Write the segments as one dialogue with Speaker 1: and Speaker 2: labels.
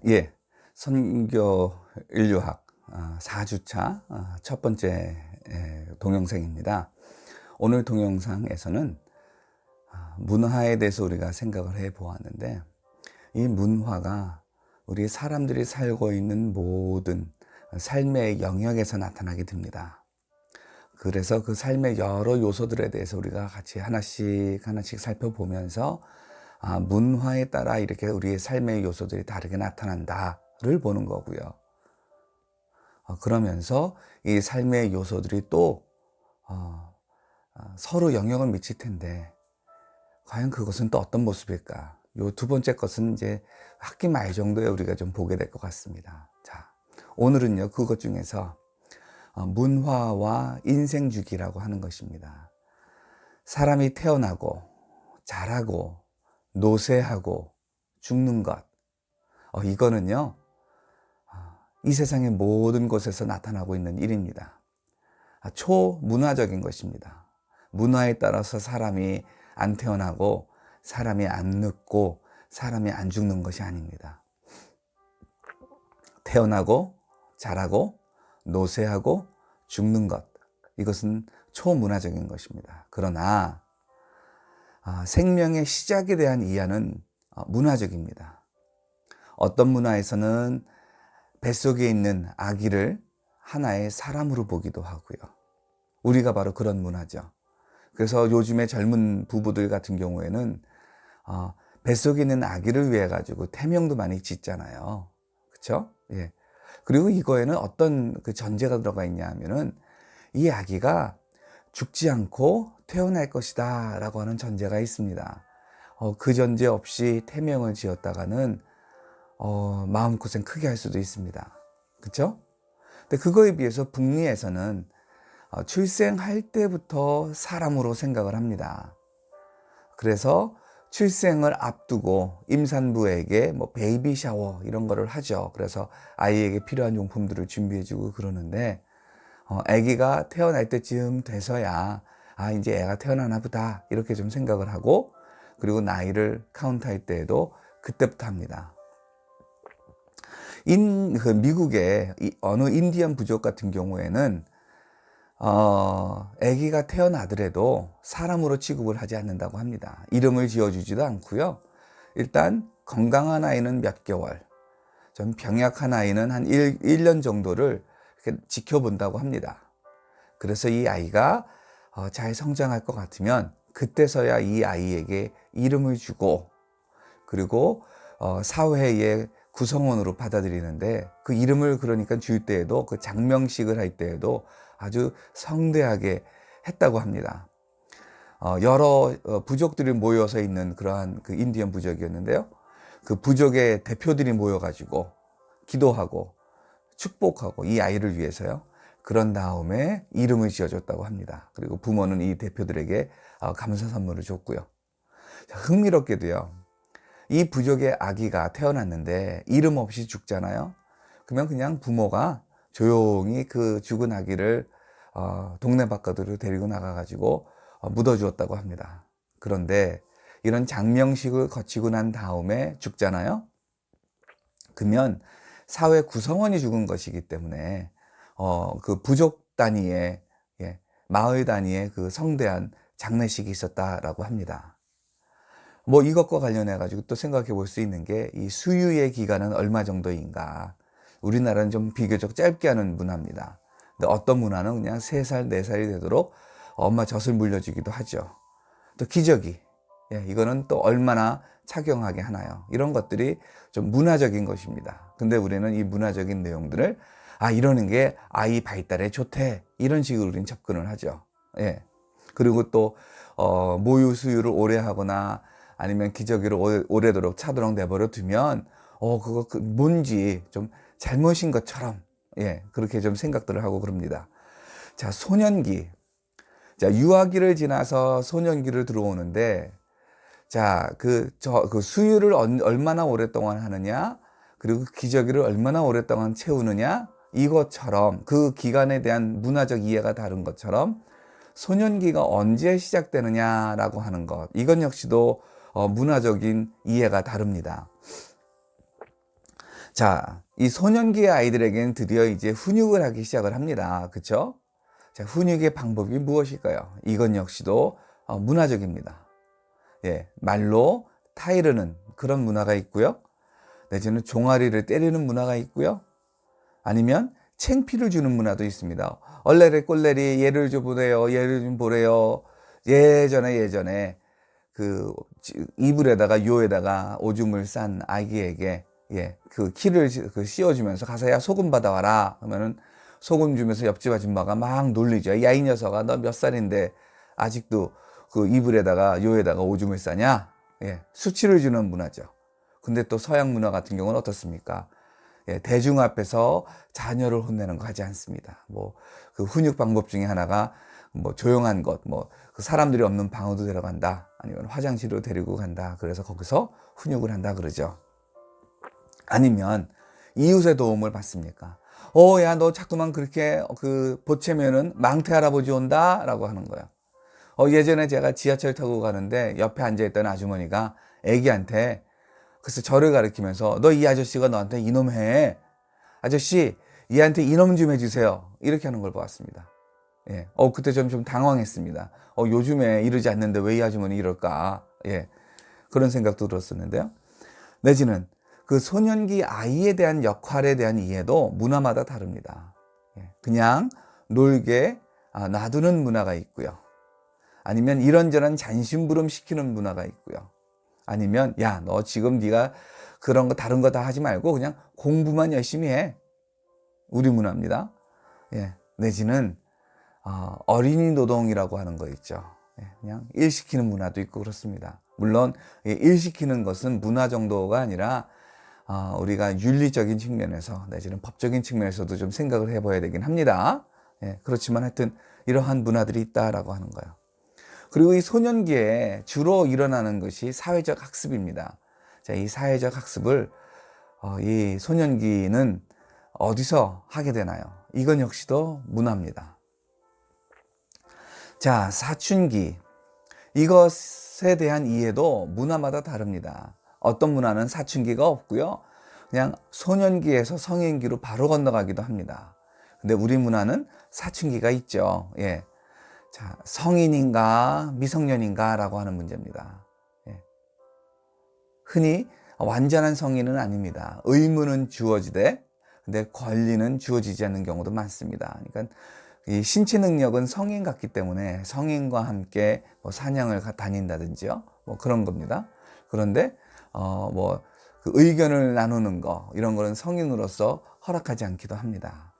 Speaker 1: 예. 선교 인류학 4주차 첫 번째 동영상입니다. 오늘 동영상에서는 문화에 대해서 우리가 생각을 해 보았는데, 이 문화가 우리 사람들이 살고 있는 모든 삶의 영역에서 나타나게 됩니다. 그래서 그 삶의 여러 요소들에 대해서 우리가 같이 하나씩 살펴보면서 문화에 따라 이렇게 우리의 삶의 요소들이 다르게 나타난다를 보는 거고요. 그러면서 이 삶의 요소들이 또 서로 영향을 미칠 텐데, 과연 그것은 또 어떤 모습일까? 요 두 번째 것은 이제 학기 말 정도에 우리가 좀 보게 될 것 같습니다. 자, 오늘은요, 그것 중에서 문화와 인생 주기라고 하는 것입니다. 사람이 태어나고 자라고 노쇠하고 죽는 것, 이거는요, 이 세상의 모든 곳에서 나타나고 있는 일입니다. 초문화적인 것입니다. 문화에 따라서 사람이 안 태어나고 사람이 안 늙고 사람이 안 죽는 것이 아닙니다. 태어나고 자라고 노쇠하고 죽는 것, 이것은 초문화적인 것입니다. 그러나 생명의 시작에 대한 이해는 문화적입니다. 어떤 문화에서는 뱃속에 있는 아기를 하나의 사람으로 보기도 하고요. 우리가 바로 그런 문화죠. 그래서 요즘에 젊은 부부들 같은 경우에는 뱃속에 있는 아기를 위해 가지고 태명도 많이 짓잖아요. 그렇죠? 예. 그리고 이거에는 어떤 그 전제가 들어가 있냐 하면은, 이 아기가 죽지 않고 태어날 것이다 라고 하는 전제가 있습니다. 그 전제 없이 태명을 지었다가는 마음고생 크게 할 수도 있습니다. 그렇죠? 근데 그거에 비해서 북미에서는 출생할 때부터 사람으로 생각을 합니다. 그래서 출생을 앞두고 임산부에게 뭐 베이비 샤워 이런 거를 하죠. 그래서 아이에게 필요한 용품들을 준비해주고 그러는데, 아기가 태어날 때쯤 돼서야 이제 애가 태어나나 보다 이렇게 좀 생각을 하고, 그리고 나이를 카운트할 때에도 그때부터 합니다. 그 미국의 어느 인디언 부족 같은 경우에는 아기가 태어나더라도 사람으로 취급을 하지 않는다고 합니다. 이름을 지어주지도 않고요. 일단 건강한 아이는 몇 개월, 좀 병약한 아이는 한 1년 정도를 이렇게 지켜본다고 합니다. 그래서 이 아이가 잘 성장할 것 같으면 그때서야 이 아이에게 이름을 주고, 그리고 사회의 구성원으로 받아들이는데, 그 이름을 그러니까 줄 때에도, 그 장명식을 할 때에도 아주 성대하게 했다고 합니다. 여러 부족들이 모여서 있는 그러한 그 인디언 부족이었는데요. 그 부족의 대표들이 모여가지고 기도하고 축복하고 이 아이를 위해서요. 그런 다음에 이름을 지어줬다고 합니다. 그리고 부모는 이 대표들에게 감사 선물을 줬고요. 흥미롭게도요, 이 부족의 아기가 태어났는데 이름 없이 죽잖아요. 그러면 그냥 부모가 조용히 그 죽은 아기를 동네 바깥으로 데리고 나가가지고 묻어주었다고 합니다. 그런데 이런 장명식을 거치고 난 다음에 죽잖아요. 그러면 사회 구성원이 죽은 것이기 때문에 그 부족 단위의, 마을 단위의 그 성대한 장례식이 있었다라고 합니다. 뭐 이것과 관련해 가지고 또 생각해 볼 수 있는 게, 이 수유의 기간은 얼마 정도인가. 우리나라는 좀 비교적 짧게 하는 문화입니다. 근데 어떤 문화는 그냥 3살, 4살이 되도록 엄마 젖을 물려주기도 하죠. 또 기저귀, 이거는 또 얼마나 착용하게 하나요? 이런 것들이 좀 문화적인 것입니다. 근데 우리는 이 문화적인 내용들을 이러는 게 아이 발달에 좋대, 이런 식으로 우리는 접근을 하죠. 예. 그리고 또 모유 수유를 오래 하거나 아니면 기저귀를 오래도록 차도록 내버려 두면 그거 뭔지 좀 잘못인 것처럼, 그렇게 좀 생각들을 하고 그럽니다. 자, 소년기. 자, 유아기를 지나서 소년기를 들어오는데, 자, 그 수유를 얼마나 오랫동안 하느냐, 그리고 기저귀를 얼마나 오랫동안 채우느냐, 이것처럼 그 기간에 대한 문화적 이해가 다른 것처럼 소년기가 언제 시작되느냐라고 하는 것, 이건 역시도 문화적인 이해가 다릅니다. 자, 이 소년기의 아이들에게는 드디어 이제 훈육을 하기 시작을 합니다. 그쵸? 자, 훈육의 방법이 무엇일까요? 이건 역시도 문화적입니다. 예, 말로 타이르는 그런 문화가 있고요. 내지는 종아리를 때리는 문화가 있고요. 아니면 챙피를 주는 문화도 있습니다. 얼레리 꼴레리 얘를 좀 보래요. 얘를 좀 보래요. 예전에 그 이불에다가 요에다가 오줌을 싼 아기에게 그 키를 씌워주면서 가서 야 소금 받아와라 하면은 소금 주면서 옆집 아줌마가 막 놀리죠. 야 이 녀석아 너 몇 살인데 아직도 그 이불에다가 요에다가 오줌을 싸냐? 수치를 주는 문화죠. 근데 또 서양 문화 같은 경우는 어떻습니까? 대중 앞에서 자녀를 혼내는 거 하지 않습니다. 뭐 그 훈육 방법 중에 하나가 뭐 조용한 것, 그 사람들이 없는 방으로 데려간다, 아니면 화장실로 데리고 간다. 그래서 거기서 훈육을 한다 그러죠. 아니면 이웃의 도움을 받습니까? 야, 너 자꾸만 그렇게 보채면은 망태 할아버지 온다라고 하는 거예요. 예전에 제가 지하철 타고 가는데 옆에 앉아있던 아주머니가 애기한테 그래서 저를 가리키면서 너 이 아저씨가 너한테 이놈해. 아저씨, 얘한테 이놈 좀 해주세요. 이렇게 하는 걸 보았습니다. 그때 좀 당황했습니다. 요즘에 이러지 않는데 왜 이 아주머니 이럴까? 그런 생각도 들었었는데요. 내지는 그 소년기 아이에 대한 역할에 대한 이해도 문화마다 다릅니다. 그냥 놀게 놔두는 문화가 있고요. 아니면 이런저런 잔심부름 시키는 문화가 있고요. 아니면 야, 너 지금 네가 그런 거 다른 거 다 하지 말고 그냥 공부만 열심히 해. 우리 문화입니다. 내지는 어린이 노동이라고 하는 거 있죠. 그냥 일 시키는 문화도 있고 그렇습니다. 물론 일 시키는 것은 문화 정도가 아니라 우리가 윤리적인 측면에서 내지는 법적인 측면에서도 좀 생각을 해봐야 되긴 합니다. 그렇지만 하여튼 이러한 문화들이 있다라고 하는 거예요. 그리고 이 소년기에 주로 일어나는 것이 사회적 학습입니다. 자, 이 사회적 학습을 이 소년기는 어디서 하게 되나요? 이건 역시도 문화입니다. 자, 사춘기. 이것에 대한 이해도 문화마다 다릅니다. 어떤 문화는 사춘기가 없고요. 그냥 소년기에서 성인기로 바로 건너가기도 합니다. 근데 우리 문화는 사춘기가 있죠. 자, 성인인가 미성년인가 라고 하는 문제입니다. 흔히 완전한 성인은 아닙니다. 의무는 주어지되 근데 권리는 주어지지 않는 경우도 많습니다. 그러니까 이 신체 능력은 성인 같기 때문에 성인과 함께 사냥을 다닌다든지요, 그런 겁니다. 그런데 그 의견을 나누는 거 이런 거는 성인으로서 허락하지 않기도 합니다.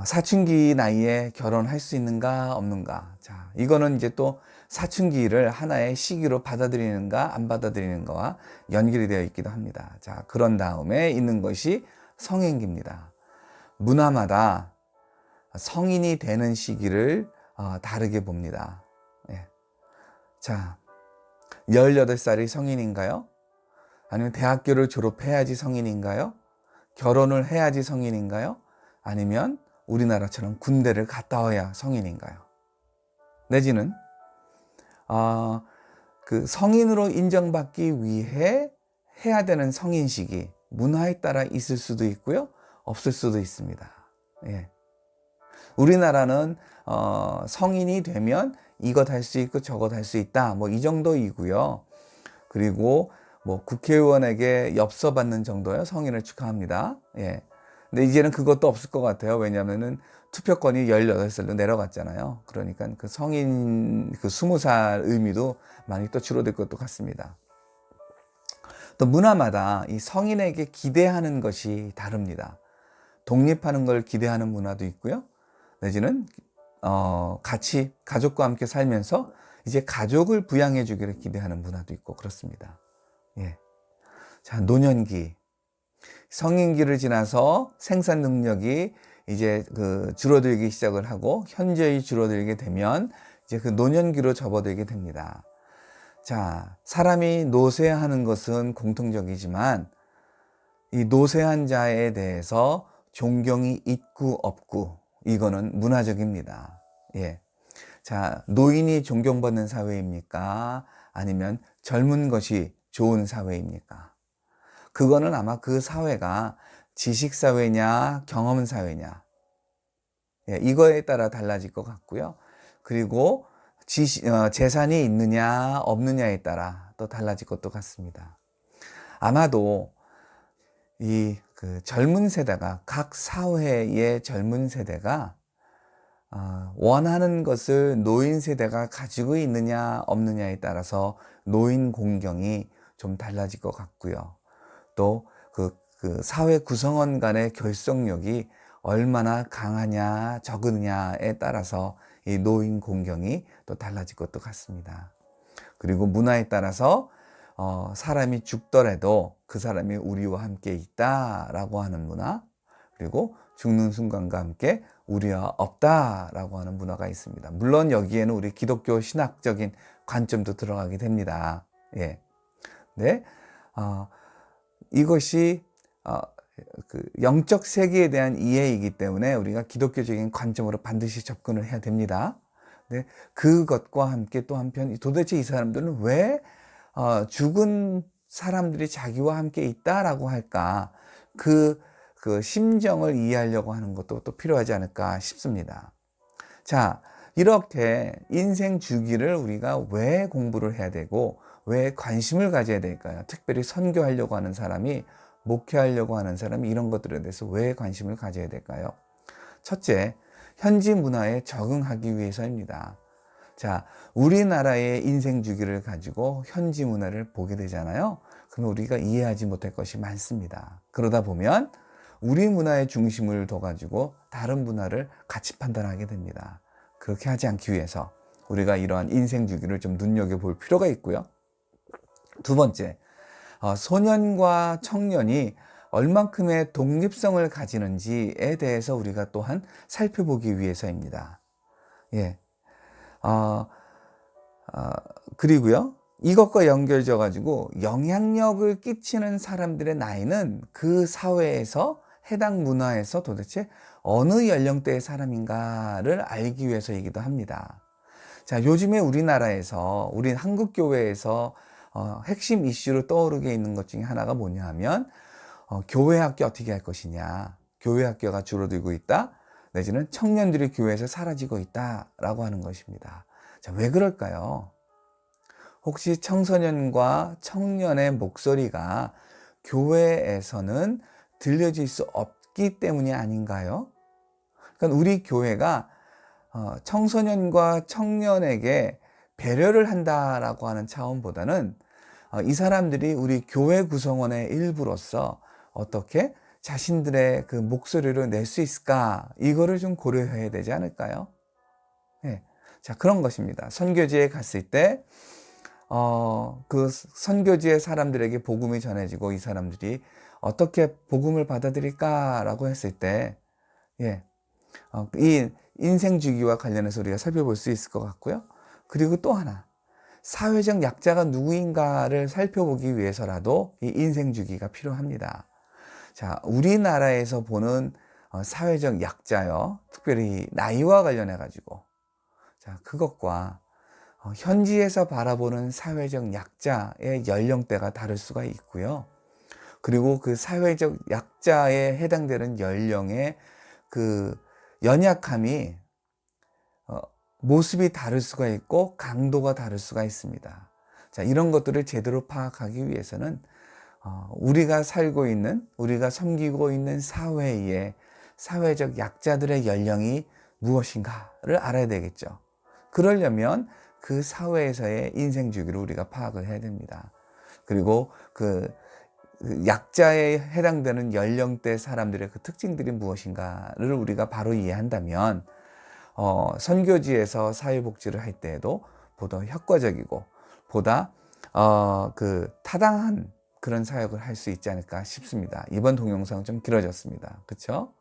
Speaker 1: 사춘기 나이에 결혼할 수 있는가 없는가. 자, 이거는 이제 또 사춘기를 하나의 시기로 받아들이는가 안 받아들이는가와 연결이 되어 있기도 합니다. 자, 그런 다음에 있는 것이 성행기입니다. 문화마다 성인이 되는 시기를 다르게 봅니다. 자, 18살이 성인인가요? 아니면 대학교를 졸업해야지 성인인가요? 결혼을 해야지 성인인가요? 아니면 우리나라처럼 군대를 갔다 와야 성인인가요? 내지는 그 성인으로 인정받기 위해 해야 되는 성인 시기, 문화에 따라 있을 수도 있고요, 없을 수도 있습니다. 우리나라는 성인이 되면 이것 할 수 있고 저것 할 수 있다, 이 정도이고요. 그리고 국회의원에게 엽서 받는 정도요, 성인을 축하합니다. 근데 이제는 그것도 없을 것 같아요. 왜냐하면은 투표권이 18살로 내려갔잖아요. 그러니까 그 성인 20살 의미도 많이 또 줄어들 것도 같습니다. 또 문화마다 이 성인에게 기대하는 것이 다릅니다. 독립하는 걸 기대하는 문화도 있고요. 내지는 같이 가족과 함께 살면서 이제 가족을 부양해 주기를 기대하는 문화도 있고 그렇습니다. 자, 노년기. 성인기를 지나서 생산 능력이 이제 줄어들기 시작을 하고 현저히 줄어들게 되면 이제 그 노년기로 접어들게 됩니다. 자, 사람이 노쇠하는 것은 공통적이지만 이 노쇠한 자에 대해서 존경이 있고 없고 이거는 문화적입니다. 자, 노인이 존경받는 사회입니까? 아니면 젊은 것이 좋은 사회입니까? 그거는 아마 그 사회가 지식사회냐 경험사회냐, 예, 이거에 따라 달라질 것 같고요. 그리고 재산이 있느냐 없느냐에 따라 또 달라질 것도 같습니다. 아마도 그 젊은 세대가, 각 사회의 젊은 세대가 원하는 것을 노인 세대가 가지고 있느냐 없느냐에 따라서 노인 공경이 좀 달라질 것 같고요. 또 그 사회 구성원 간의 결속력이 얼마나 강하냐 적으냐에 따라서 이 노인 공경이 또 달라질 것도 같습니다. 그리고 문화에 따라서 사람이 죽더라도 그 사람이 우리와 함께 있다라고 하는 문화, 그리고 죽는 순간과 함께 우리와 없다라고 하는 문화가 있습니다. 물론 여기에는 우리 기독교 신학적인 관점도 들어가게 됩니다. 예. 네. 이것이 그 영적 세계에 대한 이해이기 때문에 우리가 기독교적인 관점으로 반드시 접근을 해야 됩니다. 네. 그것과 함께 또 한편 도대체 이 사람들은 왜 죽은 사람들이 자기와 함께 있다라고 할까? 그 심정을 이해하려고 하는 것도 또 필요하지 않을까 싶습니다. 자, 이렇게 인생 주기를 우리가 왜 공부를 해야 되고 왜 관심을 가져야 될까요? 특별히 선교하려고 하는 사람이, 목회하려고 하는 사람이 이런 것들에 대해서 왜 관심을 가져야 될까요? 첫째, 현지 문화에 적응하기 위해서입니다. 자, 우리나라의 인생 주기를 가지고 현지 문화를 보게 되잖아요. 그럼 우리가 이해하지 못할 것이 많습니다. 그러다 보면 우리 문화의 중심을 둬가지고 다른 문화를 같이 판단하게 됩니다. 그렇게 하지 않기 위해서 우리가 이러한 인생 주기를 좀 눈여겨볼 필요가 있고요. 두 번째, 소년과 청년이 얼만큼의 독립성을 가지는지에 대해서 우리가 또한 살펴보기 위해서입니다. 예. 그리고요, 이것과 연결져 가지고 영향력을 끼치는 사람들의 나이는 그 사회에서, 해당 문화에서 도대체 어느 연령대의 사람인가를 알기 위해서이기도 합니다. 자, 요즘에 우리나라에서, 우리 한국교회에서 핵심 이슈로 떠오르게 있는 것 중에 하나가 뭐냐 하면 교회 학교 어떻게 할 것이냐, 교회 학교가 줄어들고 있다, 내지는 청년들이 교회에서 사라지고 있다라고 하는 것입니다. 자, 왜 그럴까요? 혹시 청소년과 청년의 목소리가 교회에서는 들려질 수 없기 때문이 아닌가요? 그러니까 우리 교회가 청소년과 청년에게 배려를 한다라고 하는 차원보다는 이 사람들이 우리 교회 구성원의 일부로서 어떻게 자신들의 그 목소리를 낼 수 있을까, 이거를 좀 고려해야 되지 않을까요? 네. 자, 그런 것입니다. 선교지에 갔을 때 그 선교지의 사람들에게 복음이 전해지고 이 사람들이 어떻게 복음을 받아들일까라고 했을 때, 예, 이 인생 주기와 관련해서 우리가 살펴볼 수 있을 것 같고요. 그리고 또 하나, 사회적 약자가 누구인가를 살펴보기 위해서라도 이 인생 주기가 필요합니다. 자, 우리나라에서 보는 사회적 약자요, 특별히 나이와 관련해 가지고, 자, 그것과 현지에서 바라보는 사회적 약자의 연령대가 다를 수가 있고요. 그리고 그 사회적 약자에 해당되는 연령의 그 연약함이 모습이 다를 수가 있고 강도가 다를 수가 있습니다. 자, 이런 것들을 제대로 파악하기 위해서는 우리가 살고 있는, 우리가 섬기고 있는 사회의 사회적 약자들의 연령이 무엇인가를 알아야 되겠죠. 그러려면 그 사회에서의 인생 주기를 우리가 파악을 해야 됩니다. 그리고 그 약자에 해당되는 연령대 사람들의 그 특징들이 무엇인가를 우리가 바로 이해한다면 선교지에서 사회복지를 할 때에도 보다 효과적이고 보다 그 타당한 그런 사역을 할 수 있지 않을까 싶습니다. 이번 동영상은 좀 길어졌습니다. 그렇죠?